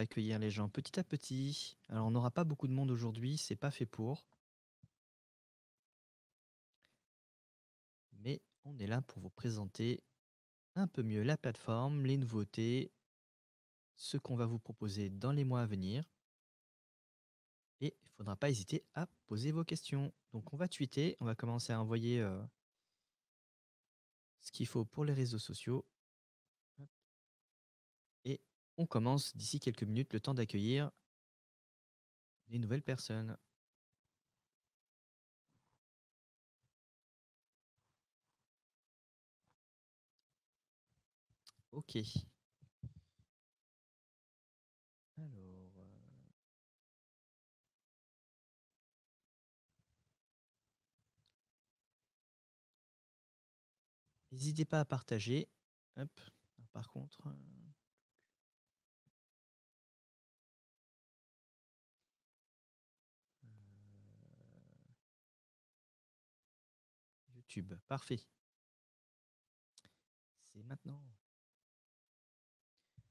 va accueillir les gens petit à petit. Alors, on n'aura pas beaucoup de monde aujourd'hui, c'est pas fait pour, mais on est là pour vous présenter un peu mieux la plateforme, les nouveautés, ce qu'on va vous proposer dans les mois à venir. Et il ne faudra pas hésiter à poser vos questions. Donc, on va tweeter, on va commencer à envoyer ce qu'il faut pour les réseaux sociaux. Et on commence d'ici quelques minutes, le temps d'accueillir les nouvelles personnes. Ok. Alors, n'hésitez pas à partager. Hop. Par contre, YouTube, parfait. C'est maintenant.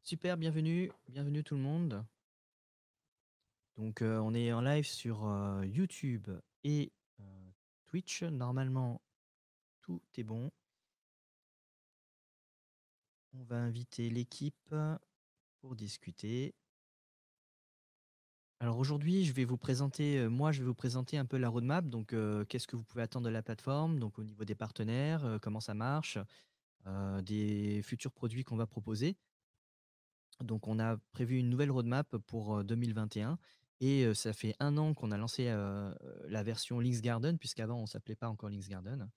Super, bienvenue tout le monde. Donc, on est en live sur YouTube et Twitch. Normalement, tout est bon. On va inviter l'équipe pour discuter. Alors aujourd'hui, je vais vous présenter, je vais vous présenter un peu la roadmap. Donc, qu'est-ce que vous pouvez attendre de la plateforme? Donc, au niveau des partenaires, comment ça marche, des futurs produits qu'on va proposer. Donc, on a prévu une nouvelle roadmap pour 2021 et ça fait 1 an qu'on a lancé la version Links Garden, puisqu'avant on ne s'appelait pas encore Links Garden.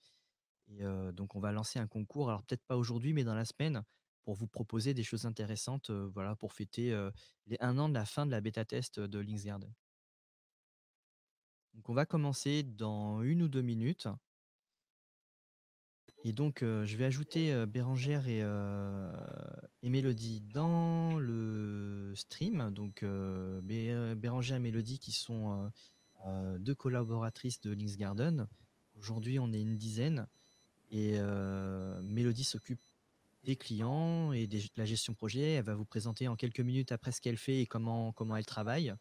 Et donc, on va lancer un concours, alors peut-être pas aujourd'hui, mais dans la semaine, pour vous proposer des choses intéressantes, voilà, pour fêter les 1 an de la fin de la bêta test de Links Garden. Donc, on va commencer dans 1 ou 2 minutes. Et donc, je vais ajouter Bérangère et Mélodie dans le stream. Donc, Bérangère et Mélodie qui sont 2 collaboratrices de Links Garden. Aujourd'hui, on est une dizaine. Et Mélodie s'occupe des clients et de la gestion projet. Elle va vous présenter en quelques minutes après ce qu'elle fait et comment elle travaille.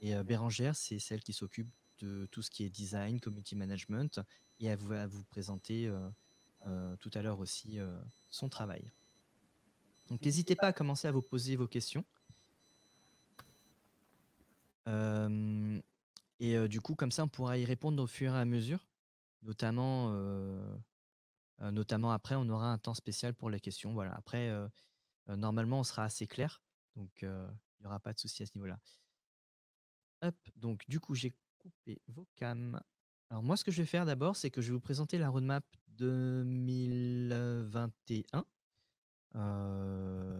Et Bérangère, c'est celle qui s'occupe de tout ce qui est design, community management. Et elle va vous présenter tout à l'heure aussi son travail. Donc, n'hésitez pas à commencer à vous poser vos questions. Du coup, comme ça, on pourra y répondre au fur et à mesure. Notamment après, on aura un temps spécial pour les questions. Voilà. Après, normalement, on sera assez clair. Donc, il n'y aura pas de souci à ce niveau-là. Hop, donc du coup, j'ai coupé vos cams. Alors moi, ce que je vais faire d'abord, c'est que je vais vous présenter la roadmap 2021.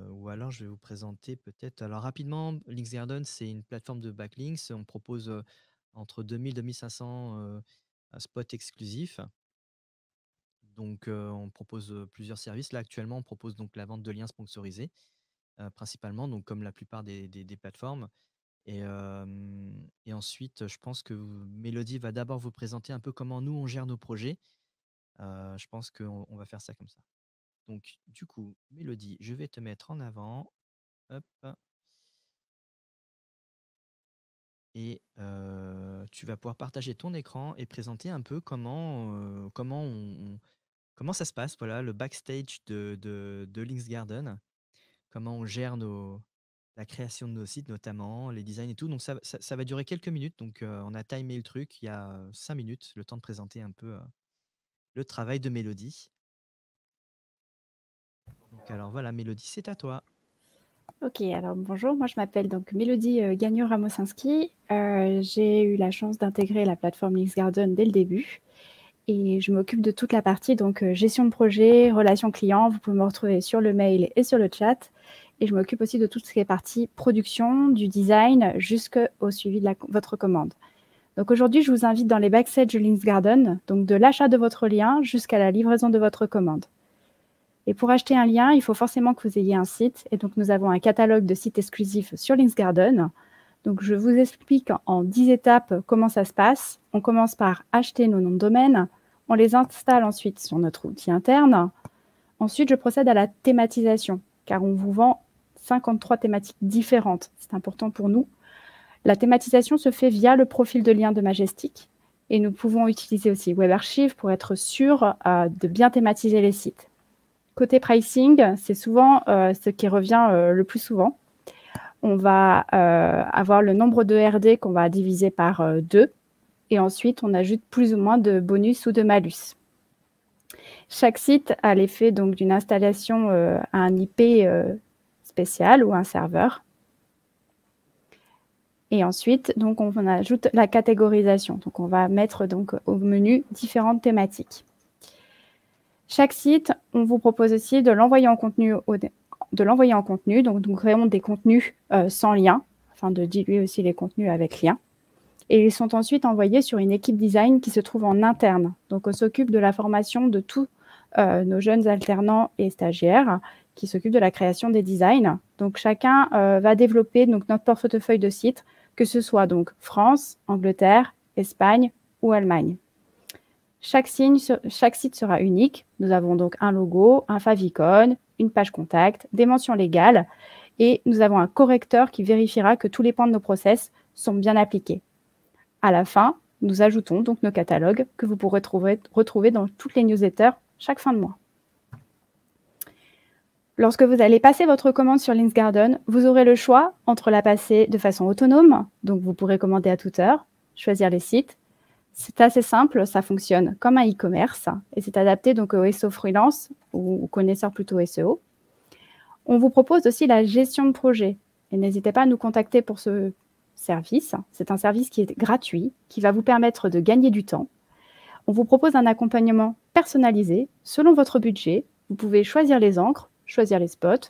Ou alors, je vais vous présenter peut-être... Alors rapidement, Links Garden, c'est une plateforme de backlinks. On propose entre 2000 et 2500 spots exclusifs. Donc, on propose plusieurs services. Là, actuellement, on propose donc la vente de liens sponsorisés, principalement, donc comme la plupart des plateformes. Et ensuite, je pense que Mélodie va d'abord vous présenter un peu comment nous, on gère nos projets. Je pense qu'on va faire ça comme ça. Donc, du coup, Mélodie, je vais te mettre en avant. Hop. Et tu vas pouvoir partager ton écran et présenter un peu comment ça se passe, voilà, le backstage de Links Garden, comment on gère la création de nos sites, notamment les designs et tout. Donc, ça va durer quelques minutes. Donc, on a timé le truc il y a 5 minutes, le temps de présenter un peu le travail de Mélodie. Donc, alors voilà, Mélodie, c'est à toi. Ok, alors bonjour, moi je m'appelle donc Mélodie Gagnon-Ramosinski. J'ai eu la chance d'intégrer la plateforme Links Garden dès le début et je m'occupe de toute la partie donc gestion de projet, relations clients. Vous pouvez me retrouver sur le mail et sur le chat. Et je m'occupe aussi de tout ce qui est partie production, du design, jusqu'au suivi de votre commande. Donc aujourd'hui, je vous invite dans les backstage de Links Garden, donc de l'achat de votre lien jusqu'à la livraison de votre commande. Et pour acheter un lien, il faut forcément que vous ayez un site. Et donc, nous avons un catalogue de sites exclusifs sur Links Garden. Donc, je vous explique en 10 étapes comment ça se passe. On commence par acheter nos noms de domaine. On les installe ensuite sur notre outil interne. Ensuite, je procède à la thématisation, car on vous vend 53 thématiques différentes. C'est important pour nous. La thématisation se fait via le profil de lien de Majestic et nous pouvons utiliser aussi WebArchive pour être sûr de bien thématiser les sites. Côté pricing, c'est souvent ce qui revient le plus souvent. On va avoir le nombre de RD qu'on va diviser par 2 et ensuite on ajoute plus ou moins de bonus ou de malus. Chaque site a l'effet donc d'une installation à un IP spécial ou un serveur. Et ensuite, donc, on ajoute la catégorisation. Donc, on va mettre donc, au menu différentes thématiques. Chaque site, on vous propose aussi de l'envoyer en contenu. Donc, nous créons des contenus sans lien, afin de diluer aussi les contenus avec lien. Et ils sont ensuite envoyés sur une équipe design qui se trouve en interne. Donc, on s'occupe de la formation de tous nos jeunes alternants et stagiaires qui s'occupent de la création des designs. Donc, chacun va développer donc, notre portefeuille de sites, que ce soit donc France, Angleterre, Espagne ou Allemagne. Chaque site sera unique. Nous avons donc un logo, un favicon, une page contact, des mentions légales et nous avons un correcteur qui vérifiera que tous les points de nos process sont bien appliqués. À la fin, nous ajoutons donc nos catalogues que vous pourrez retrouver dans toutes les newsletters chaque fin de mois. Lorsque vous allez passer votre commande sur Linksgarden, vous aurez le choix entre la passer de façon autonome, donc vous pourrez commander à toute heure, choisir les sites. C'est assez simple, ça fonctionne comme un e-commerce et c'est adapté donc aux SEO freelance ou aux connaisseurs plutôt SEO. On vous propose aussi la gestion de projet et n'hésitez pas à nous contacter pour ce service. C'est un service qui est gratuit, qui va vous permettre de gagner du temps. On vous propose un accompagnement personnalisé selon votre budget. Vous pouvez choisir les encres, choisir les spots,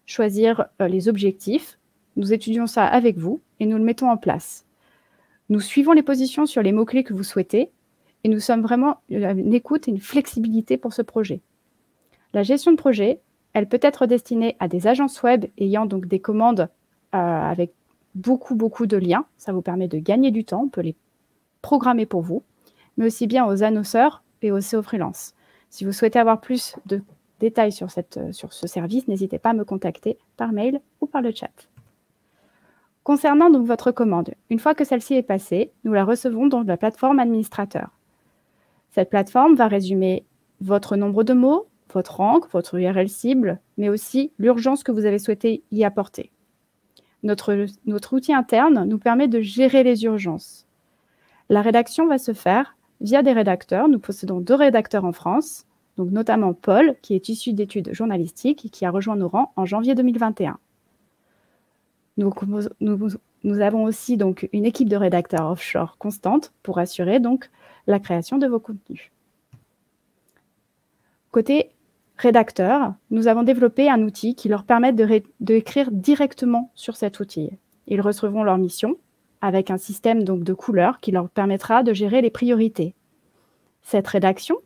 choisir les objectifs. Nous étudions ça avec vous et nous le mettons en place. Nous suivons les positions sur les mots-clés que vous souhaitez et nous sommes vraiment une écoute et une flexibilité pour ce projet. La gestion de projet, elle peut être destinée à des agences web ayant donc des commandes avec beaucoup de liens. Ça vous permet de gagner du temps, on peut les programmer pour vous, mais aussi bien aux annonceurs et aux SEO freelance. Si vous souhaitez avoir plus de détails sur ce service, n'hésitez pas à me contacter par mail ou par le chat. Concernant donc votre commande, une fois que celle-ci est passée, nous la recevons dans la plateforme administrateur. Cette plateforme va résumer votre nombre de mots, votre rank, votre URL cible, mais aussi l'urgence que vous avez souhaité y apporter. Notre outil interne nous permet de gérer les urgences. La rédaction va se faire via des rédacteurs. Nous possédons 2 rédacteurs en France, donc notamment Paul, qui est issu d'études journalistiques et qui a rejoint nos rangs en janvier 2021. Nous avons aussi donc une équipe de rédacteurs offshore constante pour assurer donc la création de vos contenus. Côté rédacteur, nous avons développé un outil qui leur permet d'écrire directement sur cet outil. Ils recevront leur mission avec un système donc de couleurs qui leur permettra de gérer les priorités. Cette rédaction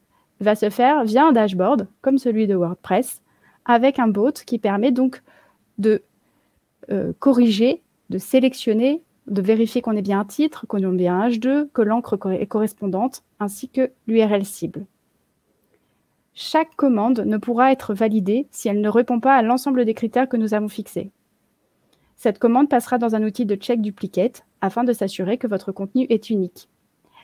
va se faire via un dashboard comme celui de WordPress avec un bot qui permet donc de corriger, de sélectionner, de vérifier qu'on ait bien un titre, qu'on ait bien un H2, que l'encre est correspondante, ainsi que l'URL cible. Chaque commande ne pourra être validée si elle ne répond pas à l'ensemble des critères que nous avons fixés. Cette commande passera dans un outil de check duplicate afin de s'assurer que votre contenu est unique.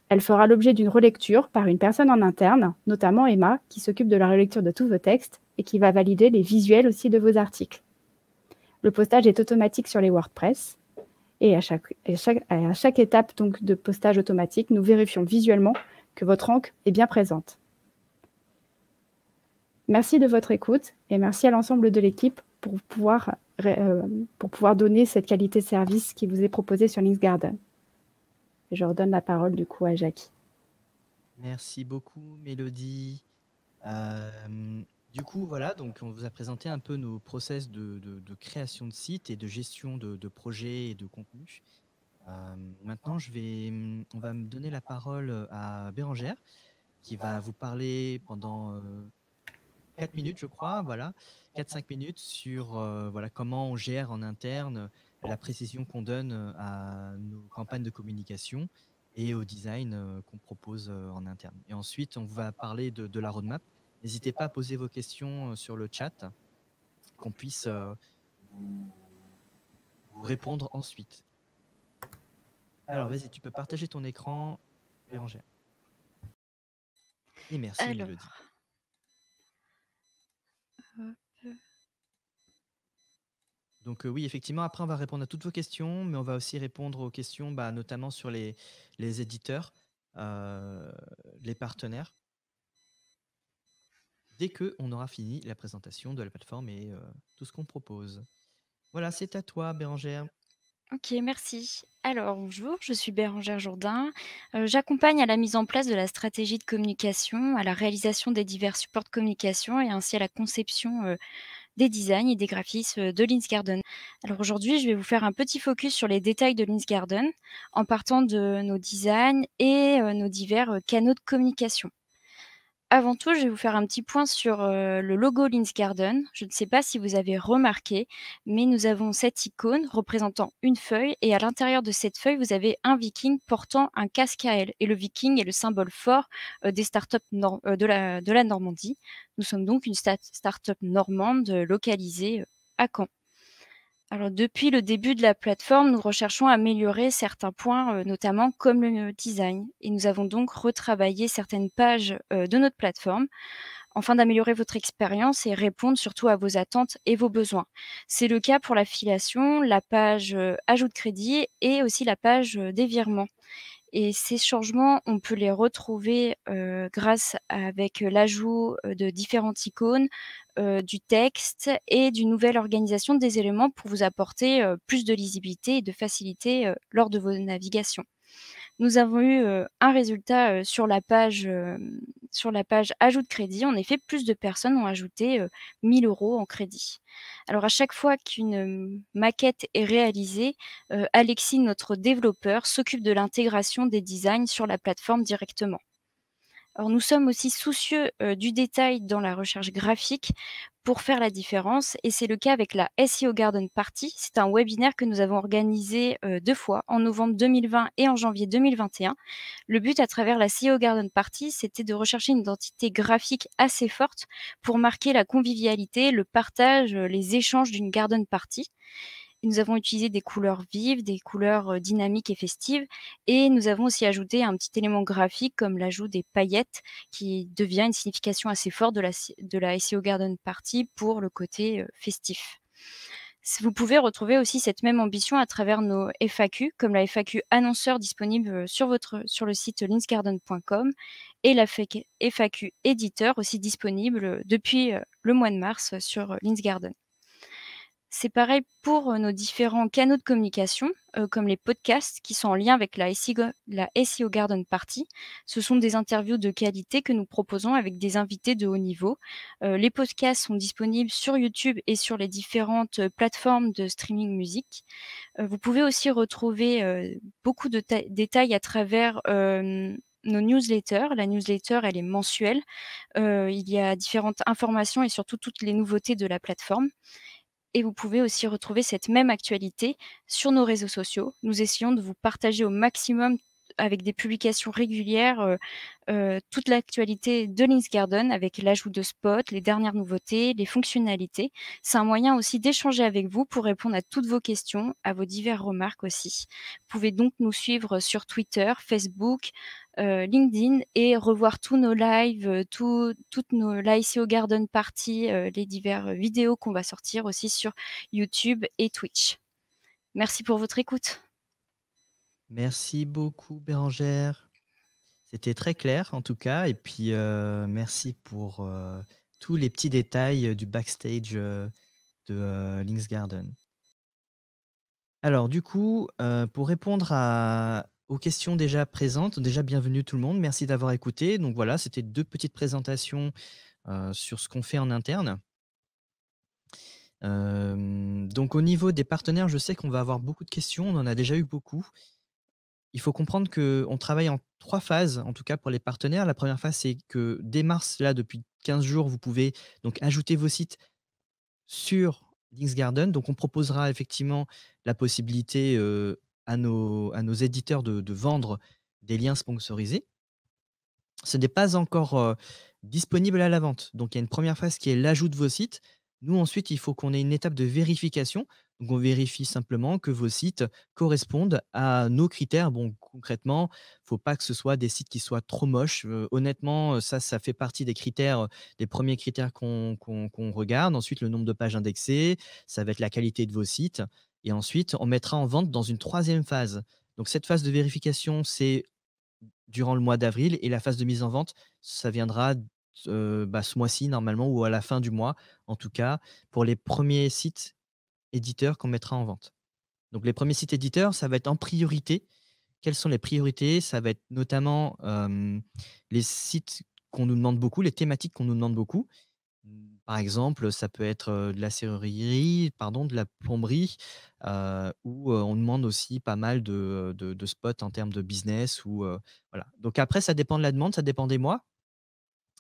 Elle fera l'objet d'une relecture par une personne en interne, notamment Emma, qui s'occupe de la relecture de tous vos textes et qui va valider les visuels aussi de vos articles. Le postage est automatique sur les WordPress et à chaque étape donc, de postage automatique, nous vérifions visuellement que votre encre est bien présente. Merci de votre écoute et merci à l'ensemble de l'équipe pour pouvoir donner cette qualité de service qui vous est proposée sur Linksgarden. Je redonne la parole du coup à Jackie. Merci beaucoup Mélodie. Du coup, voilà, donc on vous a présenté un peu nos process de création de sites et de gestion de projets et de contenus. Maintenant, on va me donner la parole à Bérangère, qui va vous parler pendant 4 minutes, je crois, voilà, 4-5 minutes sur voilà, comment on gère en interne la précision qu'on donne à nos campagnes de communication et au design qu'on propose en interne. Et ensuite, on va parler de la roadmap. N'hésitez pas à poser vos questions sur le chat, qu'on puisse vous répondre ensuite. Alors, vas-y, tu peux partager ton écran, Bérangère. Et merci, Alors, Mélodie. hop. Donc oui, effectivement, après, on va répondre à toutes vos questions, mais on va aussi répondre aux questions, notamment sur les éditeurs, les partenaires, dès qu'on aura fini la présentation de la plateforme et tout ce qu'on propose. Voilà, c'est à toi, Bérangère. OK, merci. Alors bonjour, je suis Bérangère Jourdain. J'accompagne à la mise en place de la stratégie de communication, à la réalisation des divers supports de communication et ainsi à la conception, des designs et des graphismes, de Linsgarden. Alors aujourd'hui, je vais vous faire un petit focus sur les détails de Linsgarden, en partant de nos designs et nos divers, canaux de communication. Avant tout, je vais vous faire un petit point sur, le logo Linsgarden. Je ne sais pas si vous avez remarqué, mais nous avons cette icône représentant une feuille et à l'intérieur de cette feuille, vous avez un viking portant un casque à ailes et le viking est le symbole fort, des startups de la Normandie. Nous sommes donc une start-up normande, localisée, à Caen. Alors depuis le début de la plateforme, nous recherchons à améliorer certains points, notamment comme le design et nous avons donc retravaillé certaines pages, de notre plateforme afin d'améliorer votre expérience et répondre surtout à vos attentes et vos besoins. C'est le cas pour l'affiliation, la page, ajout de crédit et aussi la page, des virements. Et ces changements, on peut les retrouver, grâce avec l'ajout, de différentes icônes, du texte et d'une nouvelle organisation des éléments pour vous apporter, plus de lisibilité et de facilité, lors de vos navigations. Nous avons eu, un résultat, sur la page ajout de crédit. En effet, plus de personnes ont ajouté, 1 000 € en crédit. Alors à chaque fois qu'une, maquette est réalisée, Alexis, notre développeur, s'occupe de l'intégration des designs sur la plateforme directement. Alors nous sommes aussi soucieux, du détail dans la recherche graphique pour faire la différence et c'est le cas avec la SEO Garden Party. C'est un webinaire que nous avons organisé, 2 fois, en novembre 2020 et en janvier 2021. Le but à travers la SEO Garden Party, c'était de rechercher une identité graphique assez forte pour marquer la convivialité, le partage, les échanges d'une garden party. Nous avons utilisé des couleurs vives, des couleurs, dynamiques et festives et nous avons aussi ajouté un petit élément graphique comme l'ajout des paillettes qui devient une signification assez forte de la SEO Garden Party pour le côté, festif. Vous pouvez retrouver aussi cette même ambition à travers nos FAQ, comme la FAQ annonceur disponible, sur le site linsgarden.com et la FAQ éditeur aussi disponible, depuis, le mois de mars, sur, Linsgarden. C'est pareil pour, nos différents canaux de communication, comme les podcasts qui sont en lien avec la SEO Garden Party. Ce sont des interviews de qualité que nous proposons avec des invités de haut niveau. Les podcasts sont disponibles sur YouTube et sur les différentes, plateformes de streaming musique. Vous pouvez aussi retrouver, beaucoup de détails à travers, nos newsletters. La newsletter, elle est mensuelle. Il y a différentes informations et surtout toutes les nouveautés de la plateforme. Et vous pouvez aussi retrouver cette même actualité sur nos réseaux sociaux. Nous essayons de vous partager au maximum avec des publications régulières, toute l'actualité de Linsgarden avec l'ajout de spots, les dernières nouveautés, les fonctionnalités. C'est un moyen aussi d'échanger avec vous pour répondre à toutes vos questions, à vos diverses remarques aussi. Vous pouvez donc nous suivre sur Twitter, Facebook, LinkedIn et revoir tous nos lives, toutes nos l'ICO Garden Party, les divers, vidéos qu'on va sortir aussi sur YouTube et Twitch. Merci pour votre écoute. Merci beaucoup, Bérangère. C'était très clair, en tout cas. Et puis, merci pour tous les petits détails du backstage de Linsgarden. Alors, du coup, pour répondre aux questions déjà présentes, déjà bienvenue tout le monde, merci d'avoir écouté. Donc voilà, c'était 2 petites présentations sur ce qu'on fait en interne. Donc au niveau des partenaires, je sais qu'on va avoir beaucoup de questions, on en a déjà eu beaucoup. Il faut comprendre qu'on travaille en 3 phases, en tout cas pour les partenaires. La première phase, c'est que dès mars, là, depuis 15 jours, vous pouvez donc ajouter vos sites sur Linksgarden. Donc on proposera effectivement la possibilité, à nos éditeurs de vendre des liens sponsorisés. Ce n'est pas encore, disponible à la vente. Donc il y a une première phase qui est l'ajout de vos sites. Nous, ensuite, il faut qu'on ait une étape de vérification. Donc, on vérifie simplement que vos sites correspondent à nos critères. Bon, concrètement, faut pas que ce soit des sites qui soient trop moches. Honnêtement, ça fait partie des critères, des premiers critères qu'on regarde. Ensuite, le nombre de pages indexées, ça va être la qualité de vos sites et ensuite, on mettra en vente dans une troisième phase. Donc cette phase de vérification, c'est durant le mois d'avril et la phase de mise en vente, ça viendra, ce mois-ci normalement ou à la fin du mois, en tout cas, pour les premiers sites éditeurs qu'on mettra en vente. Donc les premiers sites éditeurs, ça va être en priorité. Quelles sont les priorités? Ça va être notamment, les sites qu'on nous demande beaucoup, les thématiques qu'on nous demande beaucoup. Par exemple, ça peut être, de la serrurerie, pardon, de la plomberie, où, on demande aussi pas mal de spots en termes de business ou, voilà. Donc après, ça dépend de la demande, ça dépend des mois,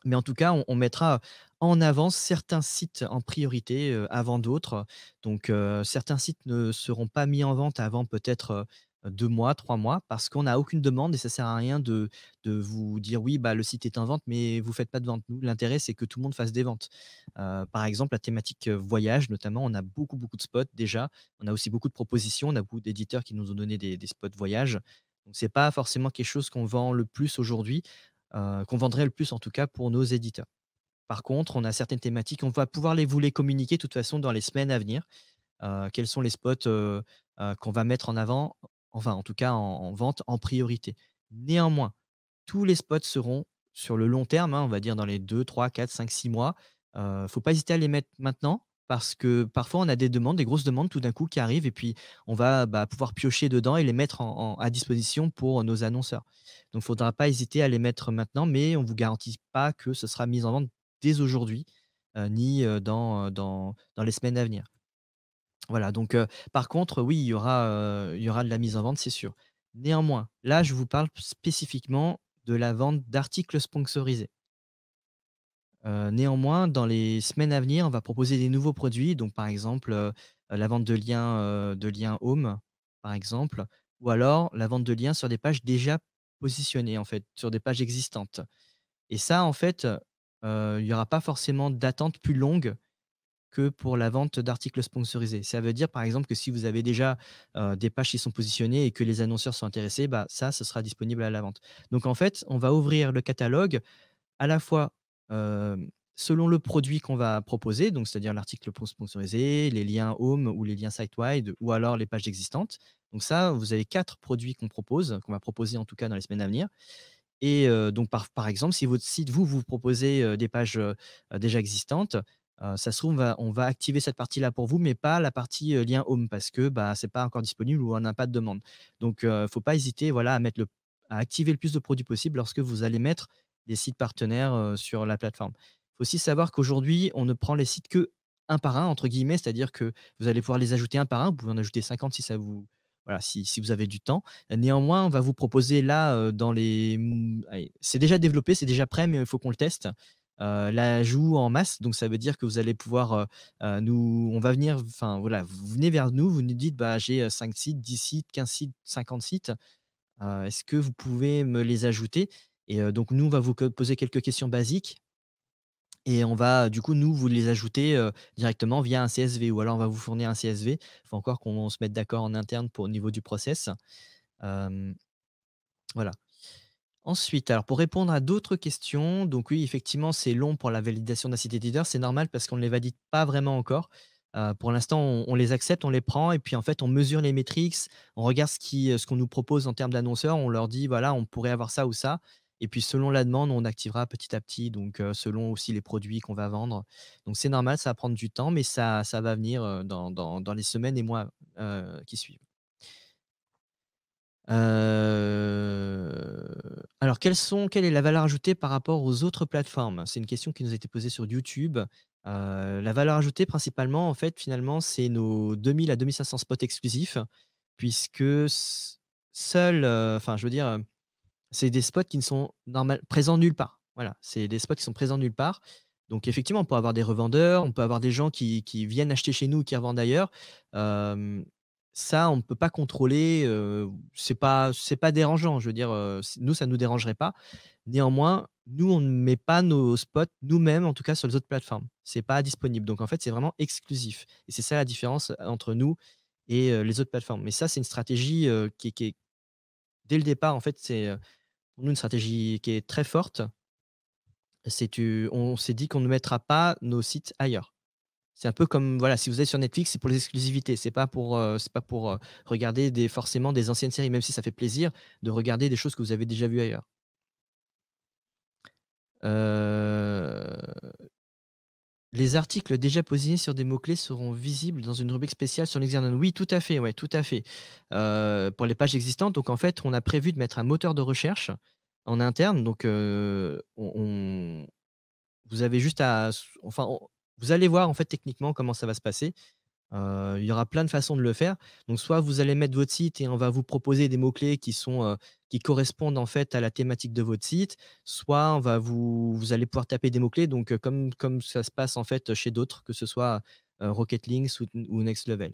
mais en tout cas, on mettra en avant certains sites en priorité, avant d'autres. Donc, certains sites ne seront pas mis en vente avant peut-être, 2 mois, 3 mois parce qu'on n'a aucune demande et ça sert à rien de vous dire: «Oui, bah, le site est en vente», mais vous faites pas de vente. Nous, l'intérêt, c'est que tout le monde fasse des ventes. Par exemple, la thématique, voyage notamment, on a beaucoup, beaucoup de spots déjà. On a aussi beaucoup de propositions, on a beaucoup d'éditeurs qui nous ont donné des spots voyage. Donc c'est pas forcément quelque chose qu'on vend le plus aujourd'hui, qu'on vendrait le plus en tout cas pour nos éditeurs. Par contre, on a certaines thématiques, on va pouvoir vous les communiquer de toute façon dans les semaines à venir. Quels sont les spots, qu'on va mettre en avant, enfin en tout cas en vente en priorité. Néanmoins, tous les spots seront sur le long terme, hein, on va dire dans les 2, 3, 4, 5, 6 mois. Faut pas hésiter à les mettre maintenant parce que parfois on a des demandes, des grosses demandes tout d'un coup qui arrivent et puis on va, pouvoir piocher dedans et les mettre à disposition pour nos annonceurs. Donc il faudra pas hésiter à les mettre maintenant, mais on vous garantit pas que ce sera mis en vente dès aujourd'hui, ni, dans les semaines à venir. Voilà, donc par contre, oui, il y aura de la mise en vente, c'est sûr. Néanmoins, là, je vous parle spécifiquement de la vente d'articles sponsorisés. Néanmoins, dans les semaines à venir, on va proposer des nouveaux produits, donc par exemple, la vente de liens Home, par exemple, ou alors la vente de liens sur des pages déjà positionnées, en fait, sur des pages existantes. Et ça, en fait, il y aura pas forcément d'attente plus longue que pour la vente d'articles sponsorisés. Ça veut dire, par exemple, que si vous avez déjà, des pages qui sont positionnées et que les annonceurs sont intéressés, bah, ça, ce sera disponible à la vente. Donc en fait, on va ouvrir le catalogue à la fois, selon le produit qu'on va proposer, donc c'est-à-dire l'article sponsorisé, les liens home ou les liens site-wide ou alors les pages existantes. Donc ça, vous avez 4 produits qu'on propose, qu'on va proposer en tout cas dans les semaines à venir et donc par exemple, si votre site, vous proposez, des pages, déjà existantes, ça se trouve, on va activer cette partie-là pour vous, mais pas la partie, lien home parce que, bah, c'est pas encore disponible ou on n'a pas de demande. Donc faut pas hésiter, voilà, à activer le plus de produits possible lorsque vous allez mettre des sites partenaires, sur la plateforme. Il faut aussi savoir qu'aujourd'hui, on ne prend les sites que «un par un» entre guillemets, c'est-à-dire que vous allez pouvoir les ajouter un par un. Vous pouvez en ajouter 50 si ça vous voilà, si vous avez du temps. Néanmoins, on va vous proposer là, dans les allez, c'est déjà développé, c'est déjà prêt, mais il faut qu'on le teste. L'ajout en masse, donc ça veut dire que vous allez pouvoir, on va venir enfin voilà, vous venez vers nous, vous nous dites: «Bah, j'ai, 5 sites, 10 sites, 15 sites, 50 sites, est-ce que vous pouvez me les ajouter?» Et donc nous, on va vous poser quelques questions basiques et on va, du coup, nous, vous les ajouter, directement via un CSV ou alors on va vous fournir un CSV. Il faut encore qu'on se mette d'accord en interne pour au niveau du process. Hem, voilà. Ensuite, alors pour répondre à d'autres questions, donc oui, effectivement, c'est long pour la validation d'un site éditeur. C'est normal parce qu'on ne les valide pas vraiment encore. Pour l'instant, on les accepte, on les prend et puis en fait, on mesure les métriques, on regarde ce qu'on nous propose en termes d'annonceurs. On leur dit, voilà, on pourrait avoir ça ou ça. Et puis selon la demande, on activera petit à petit, donc selon aussi les produits qu'on va vendre. Donc c'est normal, ça va prendre du temps, mais ça va venir dans les semaines et mois qui suivent. Alors quelle est la valeur ajoutée par rapport aux autres plateformes? C'est une question qui nous a été posée sur YouTube. La valeur ajoutée principalement, en fait, finalement, c'est nos 2 000 à 2 500 spots exclusifs puisque seuls, enfin, je veux dire, c'est des spots qui ne sont présents nulle part. Voilà, c'est des spots qui sont présents nulle part. Donc effectivement, on peut avoir des revendeurs, on peut avoir des gens qui viennent acheter chez nous ou qui revendent ailleurs. Ça, on ne peut pas contrôler, c'est pas dérangeant. Je veux dire, nous, ça ne nous dérangerait pas. Néanmoins, nous, on ne met pas nos spots nous-mêmes, en tout cas sur les autres plateformes. C'est pas disponible. Donc en fait, c'est vraiment exclusif et c'est ça la différence entre nous et les autres plateformes. Mais ça, c'est une stratégie, qui est dès le départ, en fait, c'est, pour nous une stratégie qui est très forte. On s'est dit qu'on ne mettra pas nos sites ailleurs. C'est un peu comme, voilà, si vous êtes sur Netflix, c'est pour les exclusivités. C'est pas pour regarder forcément des anciennes séries, même si ça fait plaisir de regarder des choses que vous avez déjà vues ailleurs. Heu, les articles déjà positionnés sur des mots-clés seront visibles dans une rubrique spéciale sur Lexerdon. Oui, tout à fait, ouais, tout à fait. Pour les pages existantes, donc en fait, on a prévu de mettre un moteur de recherche en interne, donc vous avez juste à enfin, vous allez voir, en fait, techniquement comment ça va se passer. Il y aura plein de façons de le faire. Donc soit vous allez mettre votre site et on va vous proposer des mots-clés qui correspondent en fait à la thématique de votre site, soit vous allez pouvoir taper des mots-clés donc comme ça se passe en fait chez d'autres, que ce soit, Rocket Links ou Next Level.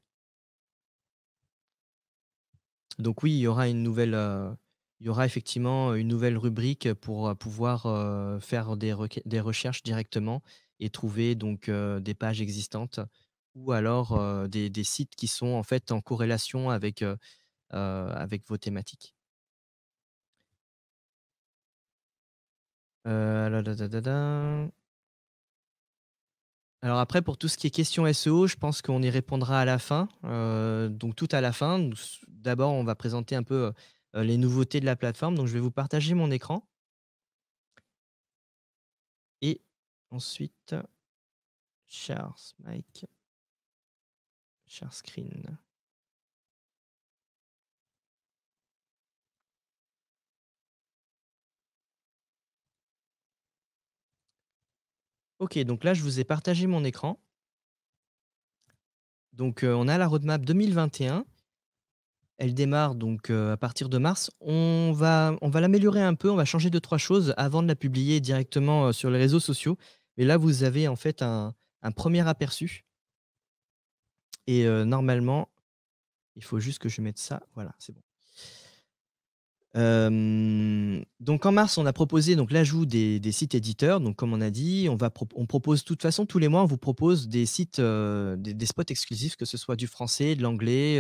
Donc oui, il y aura effectivement une nouvelle rubrique pour, pouvoir, faire des recherches directement et trouver donc, des pages existantes ou alors, des sites qui sont en fait en corrélation avec vos thématiques. La da da da da. Alors après pour tout ce qui est questions SEO, je pense qu'on y répondra à la fin, donc tout à la fin. D'abord, on va présenter un peu, les nouveautés de la plateforme. Donc je vais vous partager mon écran et ensuite share mic, share screen. OK, donc là, je vous ai partagé mon écran. Donc, on a la roadmap 2021. Elle démarre donc, à partir de mars. On va l'améliorer un peu, on va changer deux trois choses avant de la publier directement, sur les réseaux sociaux. Mais là, vous avez en fait un 1er aperçu et normalement, il faut juste que je mette ça, voilà, c'est bon. Donc en mars, on a proposé donc l'ajout des sites éditeurs. Donc comme on a dit, on propose de toute façon tous les mois, on vous propose des sites, des spots exclusifs, que ce soit du français, de l'anglais,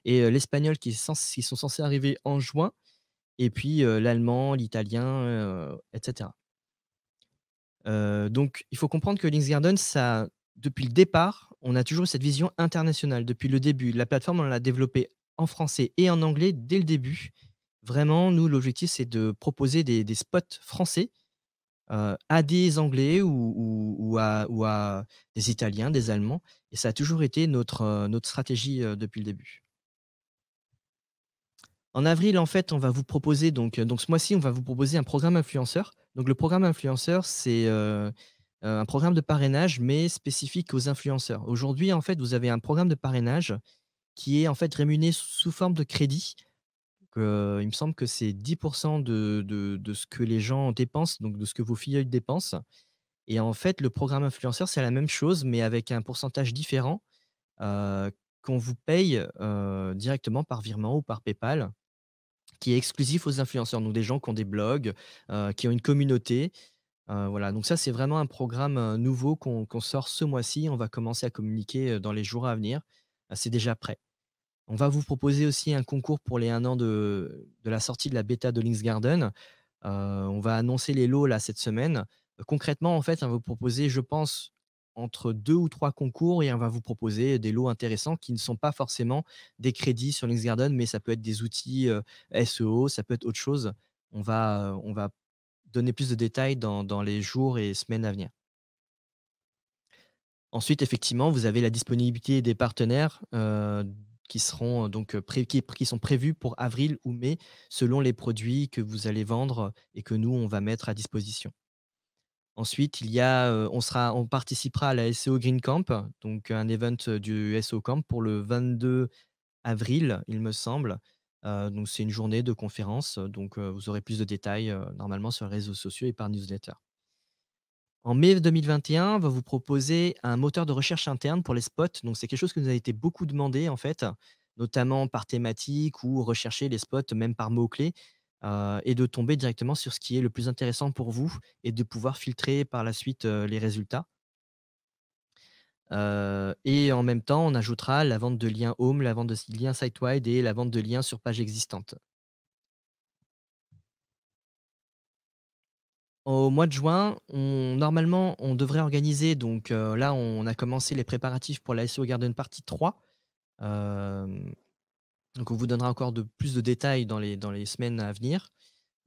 et l'espagnol qui sont censés arriver en juin et puis, l'allemand, l'italien, et cetera. Donc il faut comprendre que Links Garden, ça depuis le départ, on a toujours eu cette vision internationale. Depuis le début, la plateforme, on l'a développée en français et en anglais dès le début. Vraiment, nous, l'objectif, c'est de proposer des spots français, à des Anglais ou à des Italiens, des Allemands et ça a toujours été notre stratégie, depuis le début. En avril, en fait, on va vous proposer donc ce mois-ci, on va vous proposer un programme influenceur. Donc le programme influenceur, c'est, un programme de parrainage, mais spécifique aux influenceurs. Aujourd'hui, en fait, vous avez un programme de parrainage qui est, en fait, rémunéré sous forme de crédit. Il me semble que c'est 10 de ce que les gens dépensent, donc de ce que vos filleuls dépensent et en fait, le programme influenceur, c'est la même chose, mais avec un pourcentage différent, heu, qu'on vous paye, directement par virement ou par PayPal, qui est exclusif aux influenceurs. Donc des gens qui ont des blogs, qui ont une communauté, voilà. Donc ça, c'est vraiment un programme, nouveau qu'on sort ce mois-ci. On va commencer à communiquer, dans les jours à venir. C'est déjà prêt. On va vous proposer aussi un concours pour les 1 an de la sortie de la bêta de Links Garden. On va annoncer les lots là cette semaine. Concrètement, en fait, on va vous proposer, je pense, entre 2 ou 3 concours et on va vous proposer des lots intéressants qui ne sont pas forcément des crédits sur Links Garden, mais ça peut être des outils, SEO, ça peut être autre chose. On va donner plus de détails dans les jours et semaines à venir. Ensuite, effectivement, vous avez la disponibilité des partenaires, qui seront donc, qui sont prévus pour avril ou mai, selon les produits que vous allez vendre et que nous, on va mettre à disposition. Ensuite, on participera à la SEO Green Camp, donc un event, du SEO Camp pour le 22 avril, il me semble. Donc c'est une journée de conférence, donc vous aurez plus de détails, normalement sur les réseaux sociaux et par newsletter. En mai 2021, on va vous proposer un moteur de recherche interne pour les spots. Donc, c'est quelque chose qui nous a été beaucoup demandé, en fait. notamment par thématique ou rechercher les spots même par mots-clés, et de tomber directement sur ce qui est le plus intéressant pour vous et de pouvoir filtrer par la suite, les résultats. Et en même temps, on ajoutera la vente de liens home, la vente de liens site-wide et la vente de liens sur pages existantes. Au mois de juin, normalement, on devrait organiser donc, là, on a commencé les préparatifs pour la SEO Garden partie 3. Hem, donc on vous donnera encore plus de détails dans les semaines à venir.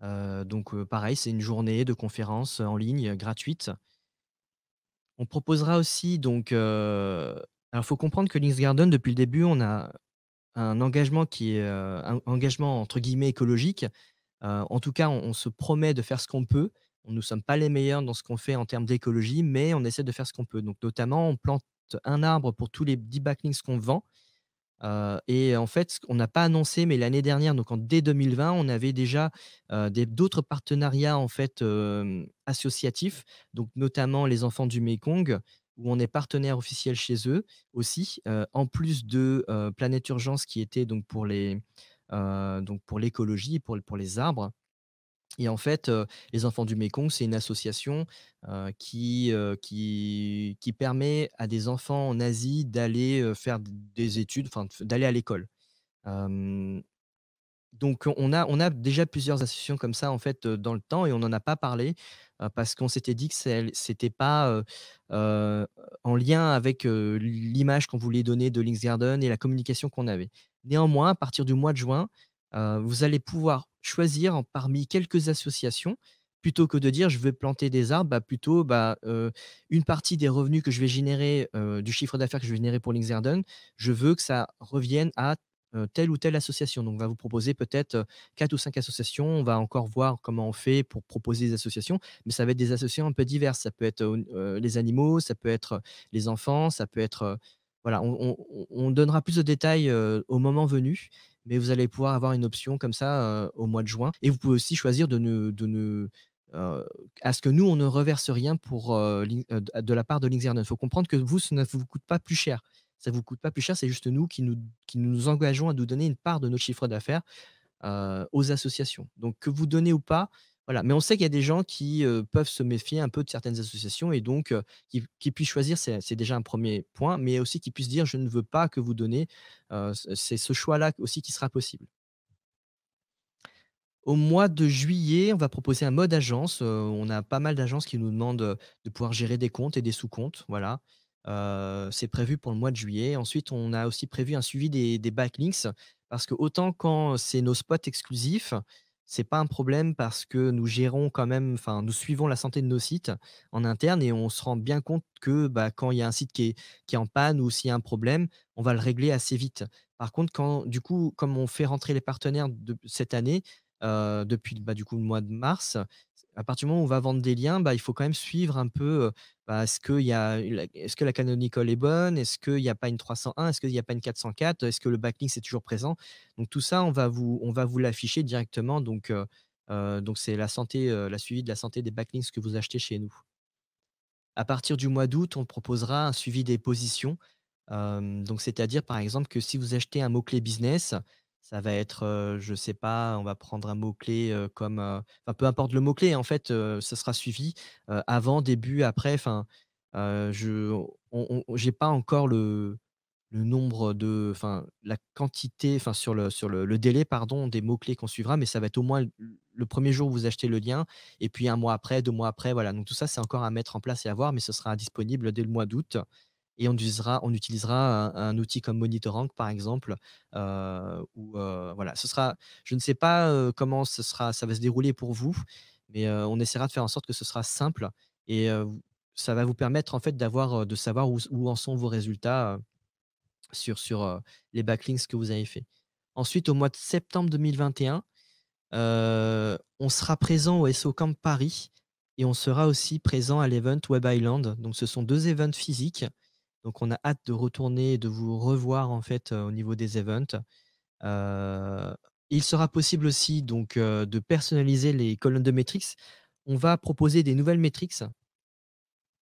Donc, pareil, c'est une journée de conférence en ligne, gratuite. On proposera aussi donc, alors il faut comprendre que Links Garden, depuis le début, on a un engagement qui est, un engagement entre guillemets «écologique». En tout cas, on se promet de faire ce qu'on peut. Nous ne sommes pas les meilleurs dans ce qu'on fait en termes d'écologie, mais on essaie de faire ce qu'on peut. Donc notamment, on plante un arbre pour tous les 10 backlinks qu'on vend. Et en fait, ce qu'on n'a pas annoncé, mais l'année dernière, donc dès 2020, on avait déjà, d'autres partenariats en fait, associatifs, donc notamment les Enfants du Mékong, où on est partenaire officiel chez eux aussi, en plus de, Planète Urgence qui était donc pour l'écologie, pour les arbres. Et en fait, les Enfants du Mékong, c'est une association, qui permet à des enfants en Asie d'aller, faire des études, enfin d'aller à l'école. Hem, donc on a déjà plusieurs associations comme ça en fait, dans le temps et on n'en a pas parlé, parce qu'on s'était dit que c'était pas, heu, en lien avec, l'image qu'on voulait donner de Links Garden et la communication qu'on avait. Néanmoins, à partir du mois de juin, vous allez pouvoir choisir parmi quelques associations, plutôt que de dire: «Je veux planter des arbres», plutôt, une partie des revenus que je vais générer, du chiffre d'affaires que je vais générer pour Links Garden, je veux que ça revienne à telle ou telle association. Donc on va vous proposer peut-être, 4 ou 5 associations. On va encore voir comment on fait pour proposer des associations, mais ça va être des associations un peu diverses. Ça peut être, les animaux, ça peut être, les enfants, ça peut être, voilà, on donnera plus de détails, au moment venu, mais vous allez pouvoir avoir une option comme ça, au mois de juin et vous pouvez aussi choisir heu, à ce que nous, on ne reverse rien pour, de la part de Links. Il faut comprendre que vous, ça ne vous coûte pas plus cher. Ça vous coûte pas plus cher, c'est juste nous qui nous engageons à nous donner une part de notre chiffre d'affaires, aux associations. Donc que vous donnez ou pas, voilà. Mais on sait qu'il y a des gens qui, peuvent se méfier un peu de certaines associations et donc qu'ils puissent choisir, c'est déjà un premier point, mais aussi qu'ils puissent dire: «Je ne veux pas que vous donnez». C'est ce choix-là aussi qui sera possible. Au mois de juillet, on va proposer un mode agence. On a pas mal d'agences qui nous demandent, de pouvoir gérer des comptes et des sous-comptes, voilà. C'est prévu pour le mois de juillet. Ensuite, on a aussi prévu un suivi des backlinks parce que autant quand c'est nos spots exclusifs, c'est pas un problème parce que nous gérons quand même enfin, nous suivons la santé de nos sites en interne et on se rend bien compte que, quand il y a un site qui est en panne ou s'il y a un problème, on va le régler assez vite. Par contre, quand du coup, comme on fait rentrer les partenaires de cette année, depuis, du coup, le mois de mars. À partir du moment où on va vendre des liens, il faut quand même suivre un peu, est-ce que la canonical est bonne? Est-ce qu'il y a pas une 301? Est-ce qu'il y a pas une 404? Est-ce que le backlink c'est toujours présent? Donc tout ça, on va vous l'afficher directement donc c'est la suivi de la santé des backlinks que vous achetez chez nous. À partir du mois d'août, on proposera un suivi des positions. Donc c'est-à-dire, par exemple, que si vous achetez un mot-clé business, ça va être, je sais pas, on va prendre un mot-clé, comme, enfin, peu importe le mot-clé, en fait, ça sera suivi, avant, début, après, enfin, je j'ai pas encore le nombre de enfin, la quantité, enfin, sur le délai, pardon, des mots-clés qu'on suivra, mais ça va être au moins le 1er jour où vous achetez le lien et puis un mois après, 2 mois après, voilà. Donc tout ça, c'est encore à mettre en place et à voir, mais ce sera disponible dès le mois d'août et on utilisera un outil comme Monitorank, par exemple, voilà. Je ne sais pas, comment ça va se dérouler pour vous, mais on essaiera de faire en sorte que ce sera simple et ça va vous permettre, en fait, de savoir où en sont vos résultats, sur les backlinks que vous avez fait. Ensuite, au mois de septembre 2021, on sera présent au SEO Camp Paris et on sera aussi présent à l'event Web Island. Donc ce sont 2 events physiques. Donc on a hâte de retourner et de vous revoir en fait, au niveau des events. Heu, il sera possible aussi donc, de personnaliser les colonnes de métriques. On va proposer des nouvelles métriques.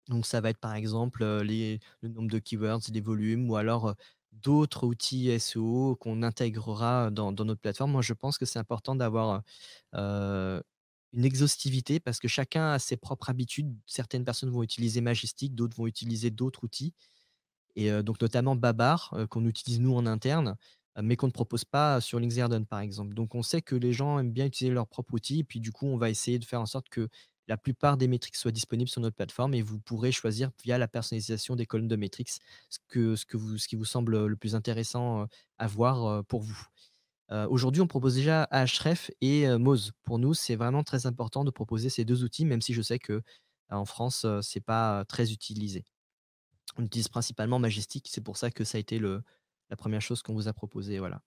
Donc ça va être par exemple, le nombre de keywords, les volumes ou alors, d'autres outils SEO qu'on intégrera dans notre plateforme. Moi, je pense que c'est important d'avoir, une exhaustivité parce que chacun a ses propres habitudes. Certaines personnes vont utiliser Majestic, d'autres vont utiliser d'autres outils et donc notamment Babar, qu'on utilise nous en interne, mais qu'on ne propose pas sur Linksgarden, par exemple. Donc on sait que les gens aiment bien utiliser leur propre outil et puis du coup, on va essayer de faire en sorte que la plupart des métriques soient disponibles sur notre plateforme et vous pourrez choisir via la personnalisation des colonnes de métriques ce qui vous semble, le plus intéressant, à voir, pour vous. Aujourd'hui, on propose déjà Ahref et Moz. Pour nous, c'est vraiment très important de proposer ces 2 outils, même si je sais que, en France, c'est pas, très utilisé. On utilise principalement Majestic, c'est pour ça que ça a été le la première chose qu'on vous a proposé, voilà.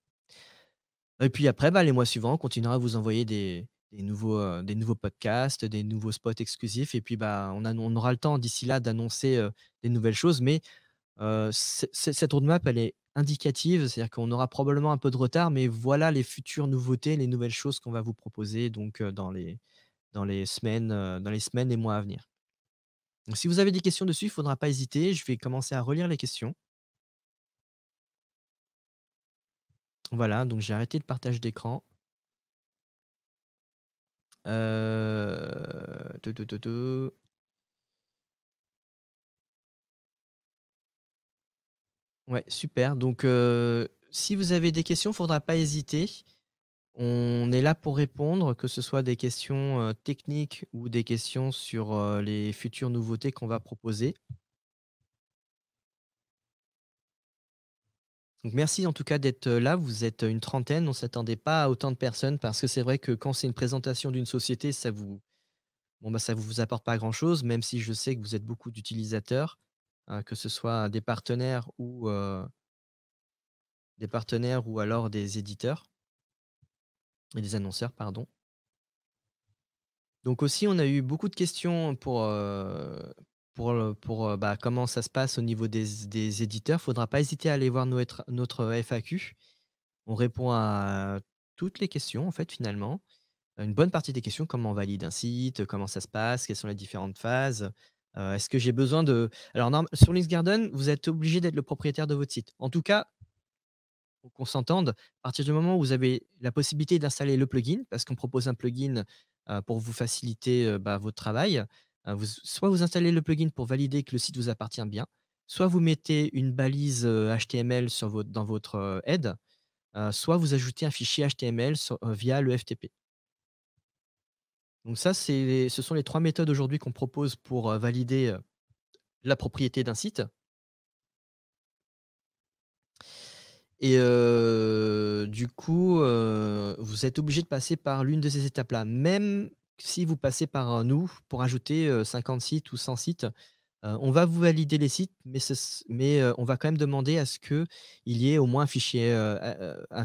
Et puis après, bah, les mois suivants, on continuera à vous envoyer des nouveaux podcasts, des nouveaux spots exclusifs et puis, bah, on aura le temps d'ici là d'annoncer, des nouvelles choses, mais cette roadmap, elle est indicative, c'est-à-dire qu'on aura probablement un peu de retard, mais voilà les futures nouveautés, les nouvelles choses qu'on va vous proposer donc, dans les semaines et mois à venir. Donc si vous avez des questions dessus, il ne faudra pas hésiter, je vais commencer à relire les questions. Voilà, donc j'ai arrêté le partage d'écran. Tu tu tu tu. Ouais, super. Donc, si vous avez des questions, il ne faudra pas hésiter. On est là pour répondre, que ce soit des questions, techniques ou des questions sur, les futures nouveautés qu'on va proposer. Donc merci en tout cas d'être, là. Vous êtes, une trentaine, on ne s'attendait pas à autant de personnes parce que c'est vrai que quand c'est une présentation d'une société, ça vous apporte pas grand-chose, même si je sais que vous êtes beaucoup d'utilisateurs, que ce soit des partenaires ou alors des éditeurs et des annonceurs, pardon. Donc aussi, on a eu beaucoup de questions bah, comment ça se passe au niveau des éditeurs. Faudra pas hésiter à aller voir notre FAQ. On répond à toutes les questions, en fait, finalement. Une bonne partie des questions, comment on valide un site, comment ça se passe, quelles sont les différentes phases. Est-ce que j'ai besoin de alors sur Linksgarden, vous êtes obligé d'être le propriétaire de votre site. En tout cas, pour qu'on s'entende, à partir du moment où vous avez la possibilité d'installer le plugin, parce qu'on propose un plugin, pour vous faciliter, bah, votre travail, soit vous installez le plugin pour valider que le site vous appartient bien, soit vous mettez une balise, HTML dans votre, head, soit vous ajoutez un fichier HTML via le FTP. Donc ça, ce sont les 3 méthodes aujourd'hui qu'on propose pour, valider, la propriété d'un site. Et du coup, vous êtes obligé de passer par l'une de ces étapes-là. Même si vous passez par, nous pour ajouter, 50 sites ou 100 sites, on va vous valider les sites, mais on va quand même demander à ce qu'il y ait au moins un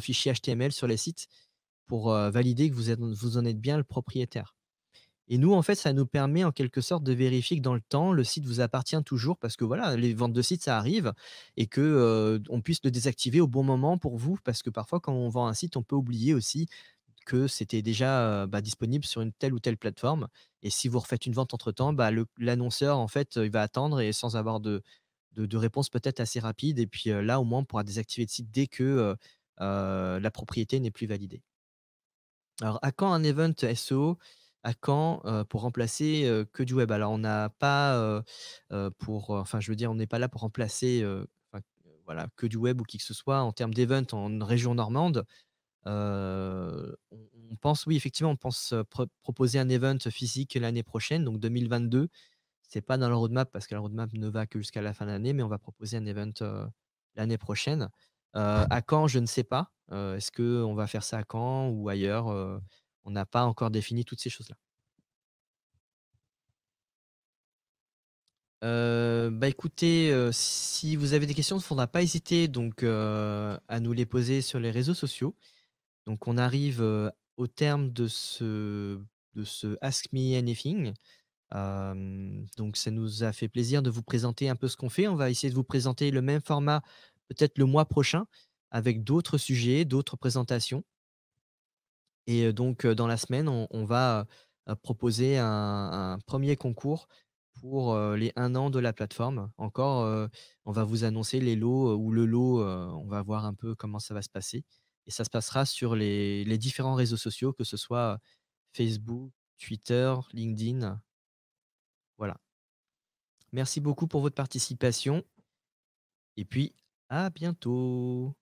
fichier HTML sur les sites pour, valider que vous en êtes bien le propriétaire. Et nous, en fait, ça nous permet en quelque sorte de vérifier que dans le temps, le site vous appartient toujours parce que voilà, les ventes de sites, ça arrive et que, on puisse le désactiver au bon moment pour vous. Parce que parfois, quand on vend un site, on peut oublier aussi que c'était déjà, bah, disponible sur une telle ou telle plateforme et si vous refaites une vente entre temps, bah, l'annonceur, en fait, il va attendre et sans avoir de réponse peut-être assez rapide et puis, là, au moins, on pourra désactiver le site dès que, la propriété n'est plus validée. Alors, à quand un event SEO? À quand, pour remplacer, que du web? Alors on n'a pas, enfin je veux dire, on n'est pas là pour remplacer, enfin, voilà, que du web ou qui que ce soit en termes d'event en région normande. On pense oui, effectivement, on pense, proposer un event physique l'année prochaine, donc 2022. C'est pas dans la roadmap parce que la roadmap ne va que jusqu'à la fin de l'année, mais on va proposer un event, l'année prochaine. À quand? Je ne sais pas. Est-ce qu'on va faire ça à Caen ou ailleurs? On n'a pas encore défini toutes ces choses-là. Bah, écoutez, si vous avez des questions, il ne faudra pas hésiter donc, à nous les poser sur les réseaux sociaux. Donc on arrive, au terme de ce Ask Me Anything. Donc ça nous a fait plaisir de vous présenter un peu ce qu'on fait. On va essayer de vous présenter le même format, peut-être le mois prochain, avec d'autres sujets, d'autres présentations et donc dans la semaine, on va, proposer un 1er concours pour, les 1 an de la plateforme. Encore, on va vous annoncer les lots, ou le lot, on va voir un peu comment ça va se passer et ça se passera sur les différents réseaux sociaux, que ce soit Facebook, Twitter, LinkedIn, voilà. Merci beaucoup pour votre participation et puis à bientôt.